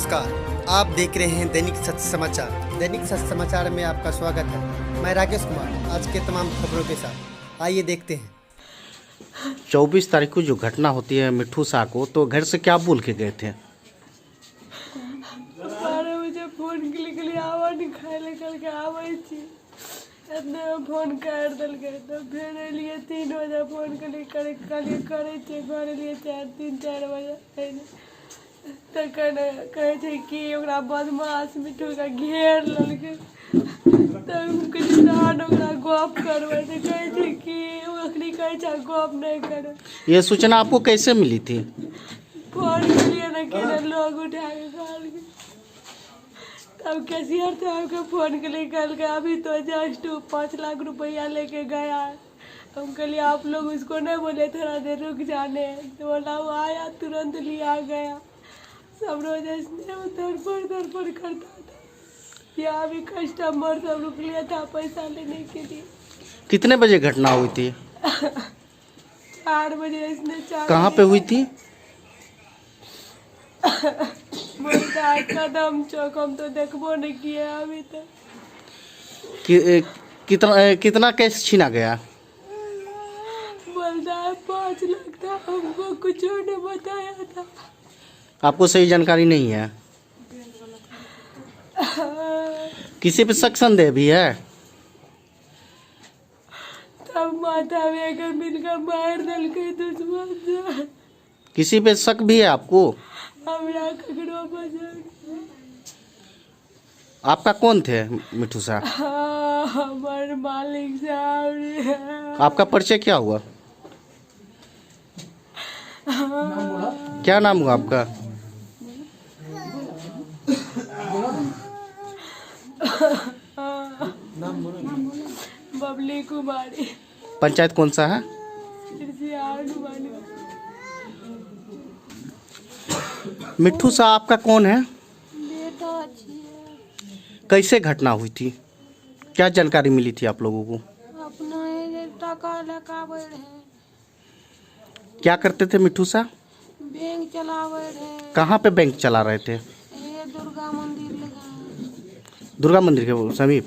नमस्कार, आप देख रहे हैं दैनिक सत्य समाचार। दैनिक सत्य समाचार में आपका स्वागत है। मैं राकेश कुमार आज के तमाम खबरों के साथ, आइए देखते हैं। 24 तारीख को जो घटना होती है मिट्ठू शाह को, तो घर से क्या बोल के गए थे? 12 बजे फोन के लिए आवा खाए लेकर के आवे छी, इतने फोन कर दल गए तो फिर लिए 3 बजे फोन करे छे घर लिए 3-4 बजे तो कहे थे कि ओकरा बदमाश मिट्ठू का घेर ललके तो ओकरा गप करवे थे, कहे थे कि ओकरी कहे छे गप नहीं करे। ये सूचना आपको कैसे मिली थी? फोन के लिए ना के लोग उठा के कॉल के, तब कैशियर साहब के फोन के लिए कल के अभी तो जस्ट 5 लाख रुपया लेके गया है। हम कहलिए आप लोग उसको नहीं बोले थोड़ा देर रुक जाने, तो बोला वो आया तुरंत लिया गया। सब रोज धरपड़ करता था, यहाँ भी कस्टमर सब रुक लिया था पैसा लेने के लिए। कितने बजे घटना हुई थी? 4 बजे इसने 4 कहाँ पे हुई थी? बोलता है कदम चौक, हम तो देखबो नहीं किए अभी तक। कितना कैश छीना गया? बोलता है 5 लाख था, हमको कुछ ने बताया था। आपको सही जानकारी नहीं है? किसी पे शक संदेह भी है? तब माथा में मिलकर मार दल के दुश्मन। किसी पे शक भी है आपको? हमरा ककरो बजा आपका कौन थे मिट्ठू शाह? हमारे मालिक साहब। आपका परिचय क्या हुआ? क्या नाम हुआ आपका? बबली कुमारी। पंचायत कौन सा है? मिट्ठू शाह आपका कौन है? बेटा अच्छी है। कैसे घटना हुई थी? क्या जानकारी मिली थी आप लोगों को? अपना टका लगावे रहे। क्या करते थे मिट्ठू शाह? बैंक चलावे रहे। कहाँ पे बैंक चला रहे थे? ये दुर्गा मंदिर लगा। दुर्गा मंदिर के समीप।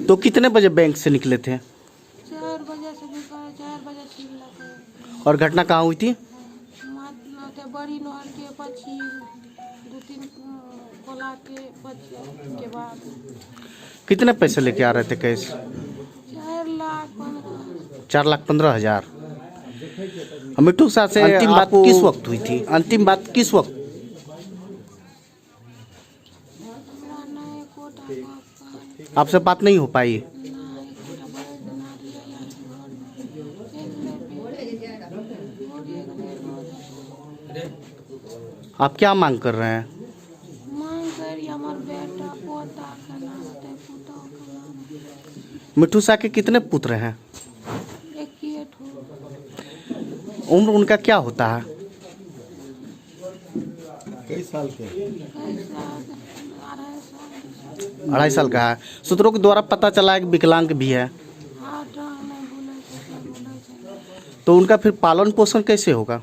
तो कितने बजे बैंक से निकले थे? 4 बजे से निकले, 4 बजे से निकले। और घटना कहाँ हुई थी? बड़ी नहर के पछी 2-3 कोला के पछी के बाद। कितने पैसे लेके आ रहे थे कैश? 4,15,000। मिट्ठू शाह से अंतिम बात किस वक्त हुई थी? अंतिम बात किस वक्त? आपसे बात नहीं हो पाई? आप क्या मांग कर रहे हैं? मांग कर हमारे बेटा पोता का नाम है, पोता का नाम। मिट्ठू शाह के कितने पुत्र हैं? एक ही ठो। उम्र उनका क्या होता है? कई साल के? 2.5 साल का है। सूत्रों के द्वारा पता चला है कि विकलांग भी है। तो उनका फिर पालन पोषण कैसे होगा?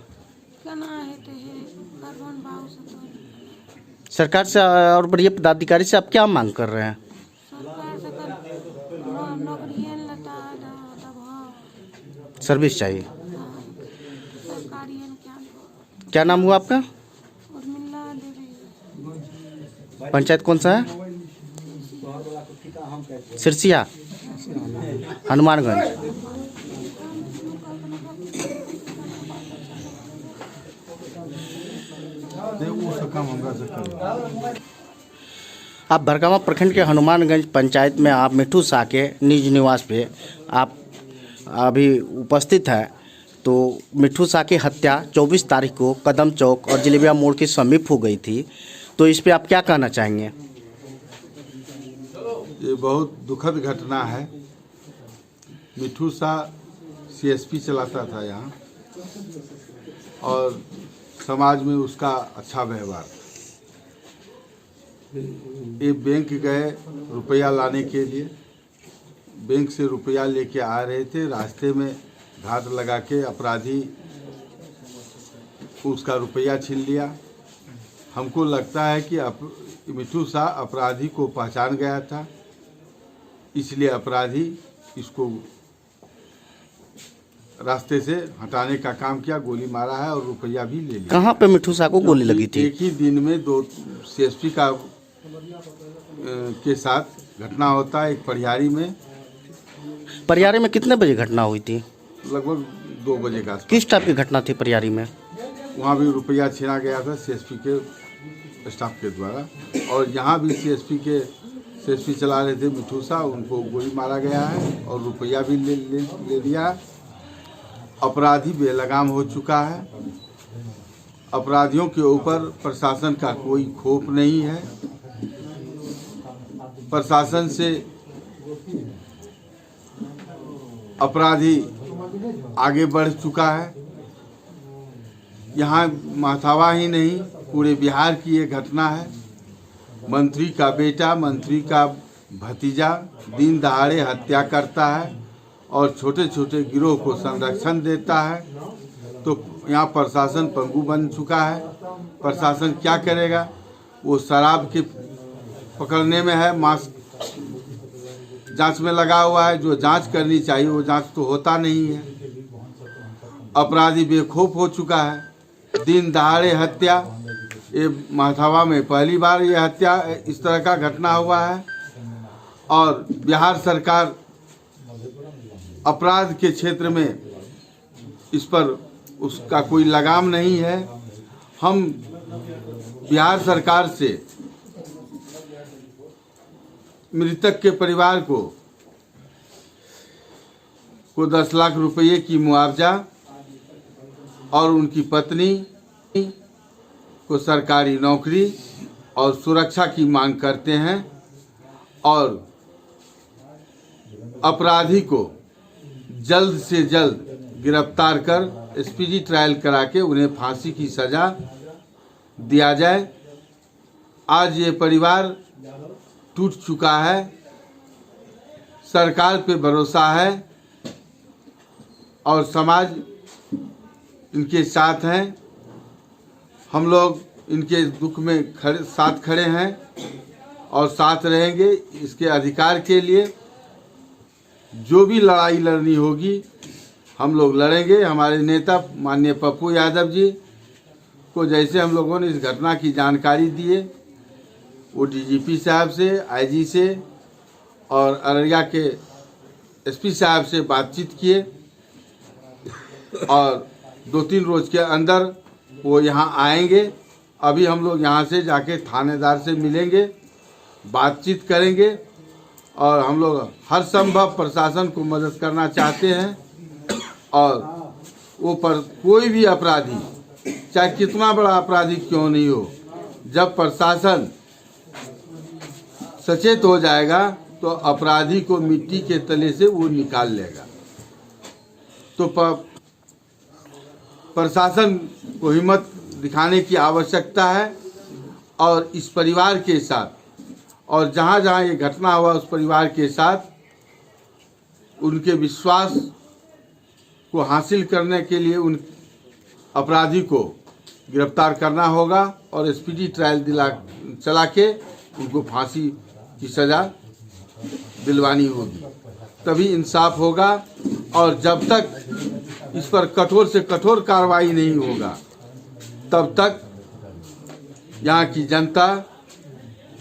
सरकार से और बड़े पदाधिकारी से आप क्या मांग कर रहे हैं? सर्विस चाहिए। क्या नाम हुआ आपका? पंचायत कौन सा है? सिरसिया, हनुमानगंज। आप भरगामा प्रखंड के हनुमानगंज पंचायत में आप मिट्ठू शाह के निज निवास पे आप अभी उपस्थित है। तो मिट्ठू शाह की हत्या 24 तारीख को कदम चौक और जिलेबिया मोड़ के समीप हो गई थी, तो इस पे आप क्या कहना चाहेंगे? ये बहुत दुखद घटना है। मिट्ठू शाह CSP चलाता था यहाँ और समाज में उसका अच्छा व्यवहार था। ये बैंक गए रुपया लाने के लिए, बैंक से रुपया लेके आ रहे थे, रास्ते में घात लगा के अपराधी उसका रुपया छीन लिया, हमको लगता है कि मिठू शाह अपराधी को पहचान गया था, इसलिए अपराधी इसको रास्ते से हटाने का काम किया, गोली मारा है और रुपया भी ले लिया। कहाँ पे मिठू शाह को गोली लगी थी? एक ही दिन में 2 CSP का के साथ घटना होता है। एक परिहारी में कितने बजे घटना हुई थी? लगभग 2 बजे का आसपास। किस टाइप की घटना थी परियारी में? वहाँ भी रुपया छीना गया था CSP के स्टाफ के द्वारा, और यहाँ भी CSP चला रहे थे मिठू शाह, उनको गोली मारा गया है और रुपया भी ले लिया। अपराधी बेलगाम हो चुका है। अपराधियों के ऊपर प्रशासन का कोई खौफ नहीं है। प्रशासन से अपराधी आगे बढ़ चुका है। यहाँ माथावा ही नहीं, पूरे बिहार की ये घटना है। मंत्री का बेटा, मंत्री का भतीजा दिन दहाड़े हत्या करता है और छोटे छोटे गिरोह को संरक्षण देता है, तो यहाँ प्रशासन पंगु बन चुका है। प्रशासन क्या करेगा? वो शराब के पकड़ने में है, मास्क जांच में लगा हुआ है। जो जांच करनी चाहिए वो जांच तो होता नहीं है। अपराधी बेखौफ हो चुका है। दिन दहाड़े हत्या, ये माथावा में पहली बार ये हत्या इस तरह का घटना हुआ है। और बिहार सरकार अपराध के क्षेत्र में इस पर उसका कोई लगाम नहीं है। हम बिहार सरकार से मृतक के परिवार को 10 लाख रुपये की मुआवजा और उनकी पत्नी को सरकारी नौकरी और सुरक्षा की मांग करते हैं, और अपराधी को जल्द से जल्द गिरफ्तार कर स्पीडी ट्रायल करा के उन्हें फांसी की सज़ा दिया जाए। आज ये परिवार टूट चुका है। सरकार पे भरोसा है और समाज इनके साथ हैं। हम लोग इनके दुख में साथ खड़े हैं और साथ रहेंगे। इसके अधिकार के लिए जो भी लड़ाई लड़नी होगी हम लोग लड़ेंगे। हमारे नेता माननीय पप्पू यादव जी को जैसे हम लोगों ने इस घटना की जानकारी दी है, वो DGP साहब से, IG से और अररिया के SP साहब से बातचीत किए, और 2-3 रोज के अंदर वो यहाँ आएंगे। अभी हम लोग यहाँ से जाके थानेदार से मिलेंगे, बातचीत करेंगे, और हम लोग हर संभव प्रशासन को मदद करना चाहते हैं। और वो पर कोई भी अपराधी, चाहे कितना बड़ा अपराधी क्यों नहीं हो, जब प्रशासन सचेत हो जाएगा तो अपराधी को मिट्टी के तले से वो निकाल लेगा। तो प्रशासन को हिम्मत दिखाने की आवश्यकता है, और इस परिवार के साथ और जहाँ जहाँ ये घटना हुआ उस परिवार के साथ उनके विश्वास को हासिल करने के लिए उन अपराधी को गिरफ्तार करना होगा और स्पीडी ट्रायल चला के उनको फांसी की सज़ा दिलवानी होगी, तभी इंसाफ होगा। और जब तक इस पर कठोर से कठोर कार्रवाई नहीं होगा तब तक यहाँ की जनता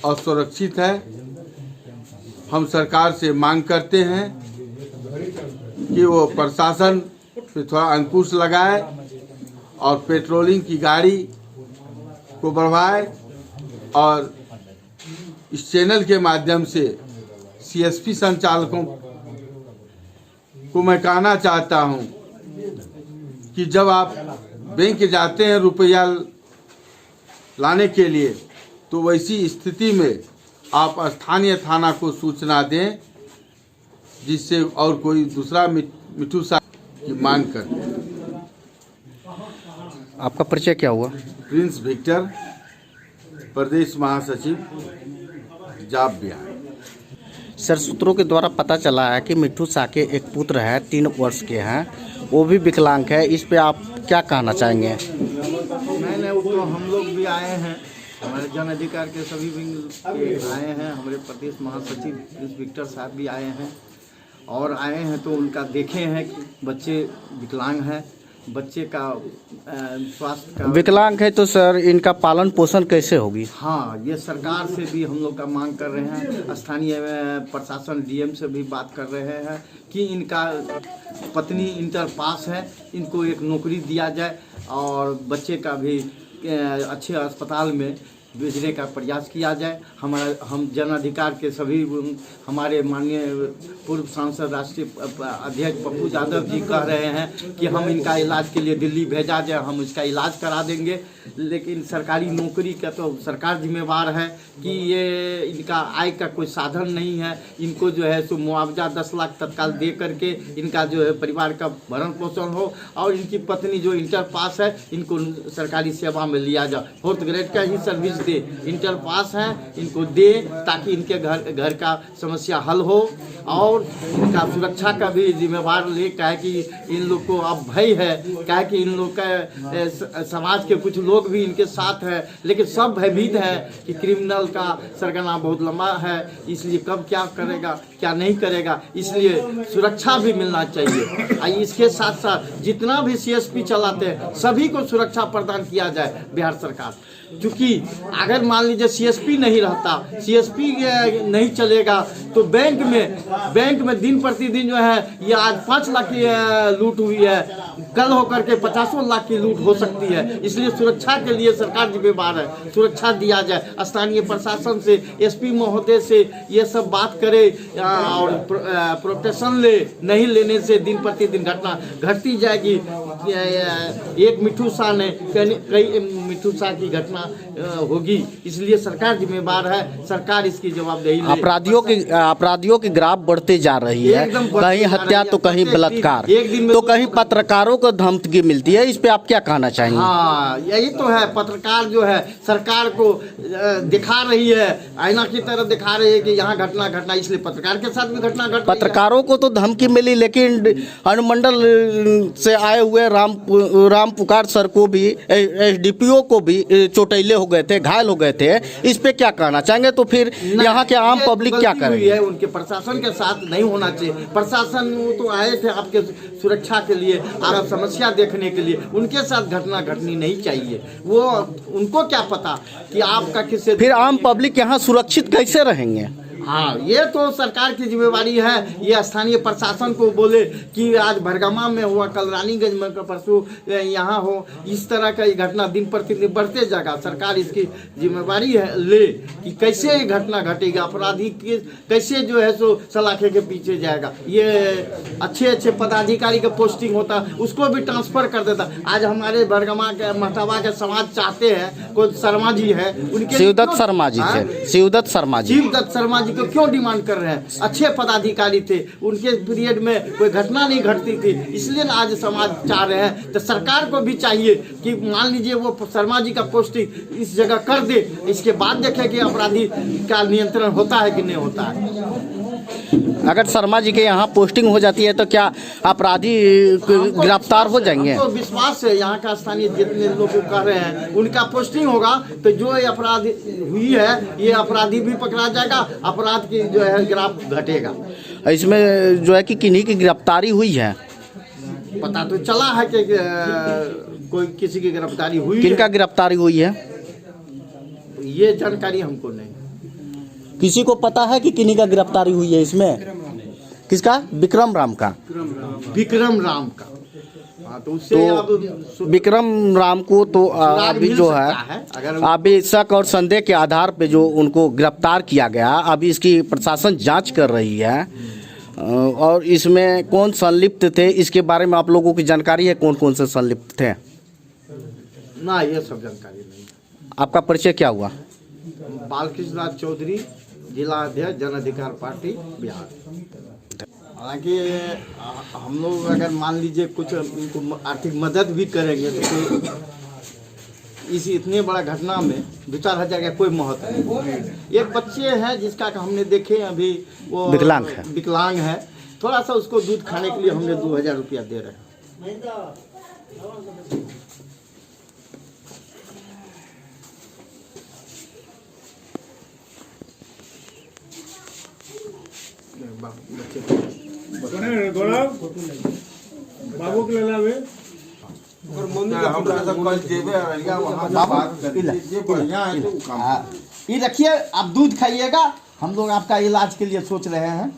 असुरक्षित है। हम सरकार से मांग करते हैं कि वो प्रशासन पे थोड़ा अंकुश लगाए और पेट्रोलिंग की गाड़ी को बढ़ाए, और इस चैनल के माध्यम से CSP संचालकों को मैं कहना चाहता हूं कि जब आप बैंक जाते हैं रुपया लाने के लिए, तो वैसी स्थिति में आप स्थानीय थाना को सूचना दें, जिससे और कोई दूसरा मिठू शाह की मांग कर। आपका परिचय क्या हुआ? प्रिंस विक्टर, प्रदेश महासचिव, जाप बिहार। सर, सूत्रों के द्वारा पता चला है कि मिठू शाह के एक पुत्र है, 3 वर्ष के हैं, वो भी विकलांग है। इस पे आप क्या कहना चाहेंगे? नहीं, वो तो हम लोग भी आए हैं हमारे जन अधिकार के सभी विंग के आए हैं, हमारे प्रदेश महासचिव प्रिंस विक्टर साहब भी आए हैं और आए हैं तो उनका देखे हैं कि बच्चे विकलांग हैं, बच्चे का स्वास्थ्य का विकलांग है तो सर इनका पालन पोषण कैसे होगी? हाँ, ये सरकार से भी हम लोग का मांग कर रहे हैं, स्थानीय प्रशासन डीएम से भी बात कर रहे हैं कि इनका पत्नी इंटर पास है, इनको एक नौकरी दिया जाए और बच्चे का भी अच्छे अस्पताल में भेजने का प्रयास किया जाए। हम जन अधिकार के सभी हमारे माननीय पूर्व सांसद राष्ट्रीय अध्यक्ष पप्पू यादव जी कह रहे हैं कि हम इनका इलाज के लिए दिल्ली भेजा जाए, हम इसका इलाज करा देंगे, लेकिन सरकारी नौकरी का तो सरकार जिम्मेवार है कि ये इनका आय का कोई साधन नहीं है। इनको जो है सो मुआवजा 10 लाख तत्काल दे करके इनका जो है परिवार का भरण पोषण हो और इनकी पत्नी जो इंटर पास है इनको सरकारी सेवा में लिया जाए, 4th ग्रेड का ही सर्विस दे, इंटर पास है इनको दे ताकि इनके घर का समस्या हल हो और इनका सुरक्षा का भी जिम्मेवार ले। कहे कि इन लोग को अब भय है, कहे कि इन लोग का समाज के कुछ लोग भी इनके साथ है, लेकिन सब भयभीत है कि क्रिमिनल का सरगना बहुत लंबा है, इसलिए कब क्या करेगा क्या नहीं करेगा, इसलिए सुरक्षा भी मिलना चाहिए। इसके साथ साथ जितना भी सीएसपी चलाते हैं सभी को सुरक्षा प्रदान किया जाए बिहार सरकार, क्योंकि अगर मान लीजिए सीएसपी नहीं रहता, सीएसपी नहीं चलेगा तो बैंक में दिन प्रतिदिन जो है ये आज 5 लाख की लूट हुई है, कल होकर के 50 लाख की लूट हो सकती है। इसलिए सुरक्षा के लिए सरकार जिम्मेवार है, सुरक्षा दिया जाए। स्थानीय प्रशासन से एसपी महोदय से ये सब बात करे और प्रोटेक्शन ले, नहीं लेने से दिन प्रतिदिन घटना घटती जाएगी। एक मिठू शाह ने कई मिठू शाह की घटना होगी, इसलिए सरकार जिम्मेवार है, सरकार इसकी जवाबदेही ले। अपराधियों की ग्राफ बढ़ते जा रही है, कहीं हत्या तो कहीं बलात्कार, तो कहीं पत्रकारों को धमकी मिलती है, इस पे आप क्या कहना चाहेंगे? हाँ, यही तो है, पत्रकार जो है सरकार को दिखा रही है, आईना की तरह दिखा रही है कि यहाँ घटना, इसलिए पत्रकार के साथ भी घटना घट। पत्रकारों को तो धमकी मिली, लेकिन अनुमंडल से आए हुए राम पुकार सर को भी, एसडीपीओ को भी चोटैले हो गए थे, घायल हो गए थे, इस पे क्या कहना चाहेंगे? तो फिर यहाँ के आम पब्लिक क्या करेगी? उनके प्रशासन के साथ नहीं होना चाहिए। प्रशासन तो आए थे आपके सुरक्षा के लिए, आप समस्या देखने के लिए, उनके साथ घटना घटनी नहीं चाहिए। वो उनको क्या पता कि आपका किससे। फिर आम पब्लिक यहाँ सुरक्षित कैसे रहेंगे? हाँ, ये तो सरकार की जिम्मेवारी है। ये स्थानीय प्रशासन को बोले कि आज भरगमा में हुआ, कल रानीगंज में, परसों यहाँ हो, इस तरह का ये घटना दिन प्रतिदिन बढ़ते जाएगा। सरकार इसकी जिम्मेवारी है ले कि कैसे ये घटना घटेगा, अपराधी कैसे जो है सो सलाखे के पीछे जाएगा। ये अच्छे पदाधिकारी का पोस्टिंग होता उसको भी ट्रांसफर कर देता। आज हमारे भरगमा के महताबा के समाज चाहते हैं, कोई शर्मा जी है, उनके शिवदत्त शर्मा जी थे, शिवदत्त शर्मा जी को क्यों डिमांड कर रहे हैं? अच्छे पदाधिकारी थे, उनके पीरियड में कोई घटना नहीं घटती थी, इसलिए ना आज समाज चाह रहे हैं। तो सरकार को भी चाहिए कि मान लीजिए वो शर्मा जी का पोस्टिंग इस जगह कर दे, इसके बाद देखें कि अपराधी का नियंत्रण होता है कि नहीं होता है। अगर शर्मा जी के यहाँ पोस्टिंग हो जाती है तो क्या अपराधी गिरफ्तार हो जाएंगे? तो विश्वास है, यहाँ का स्थानीय जितने लोग कह रहे हैं उनका पोस्टिंग होगा तो जो ये अपराध हुई है ये अपराधी भी पकड़ा जाएगा, अपराध की जो है ग्राफ घटेगा। इसमें जो है कि किन्हीं की गिरफ्तारी हुई है? पता तो चला है कि कोई किसी की गिरफ्तारी हुई। किनका गिरफ्तारी हुई है ये जानकारी हमको नहीं। किसी को पता है कि किन्हीं का गिरफ्तारी हुई है इसमें? किसका? विक्रम राम का। हाँ, तो उससे विक्रम राम को तो अभी जो है अभी शक और संदेह के आधार पे जो उनको गिरफ्तार किया गया, अभी इसकी प्रशासन जांच कर रही है और इसमें कौन संलिप्त थे इसके बारे में आप लोगों की जानकारी है? कौन कौन से संलिप्त थे? ना, ये सब जानकारी नहीं। आपका परिचय क्या हुआ? बालकृष्ण राज चौधरी, जिला अध्यक्ष जन अधिकार पार्टी बिहार। हालांकि हम लोग अगर मान लीजिए कुछ उनको आर्थिक मदद भी करेंगे तो इस इतने बड़ा घटना में 2-4 हज़ार का कोई महत्व नहीं। एक बच्चे हैं जिसका हमने देखे अभी, वो विकलांग है, थोड़ा सा उसको दूध खाने के लिए हमने 2000 रुपया दे रहे हैं। बच्चे को बाबू के लावे हमरा सब कल जेबे अररिया वहां से बात करके जे बढ़िया है तो काम ये रखिए, आप दूध खाइएगा, हम लोग आपका इलाज के लिए सोच रहे हैं।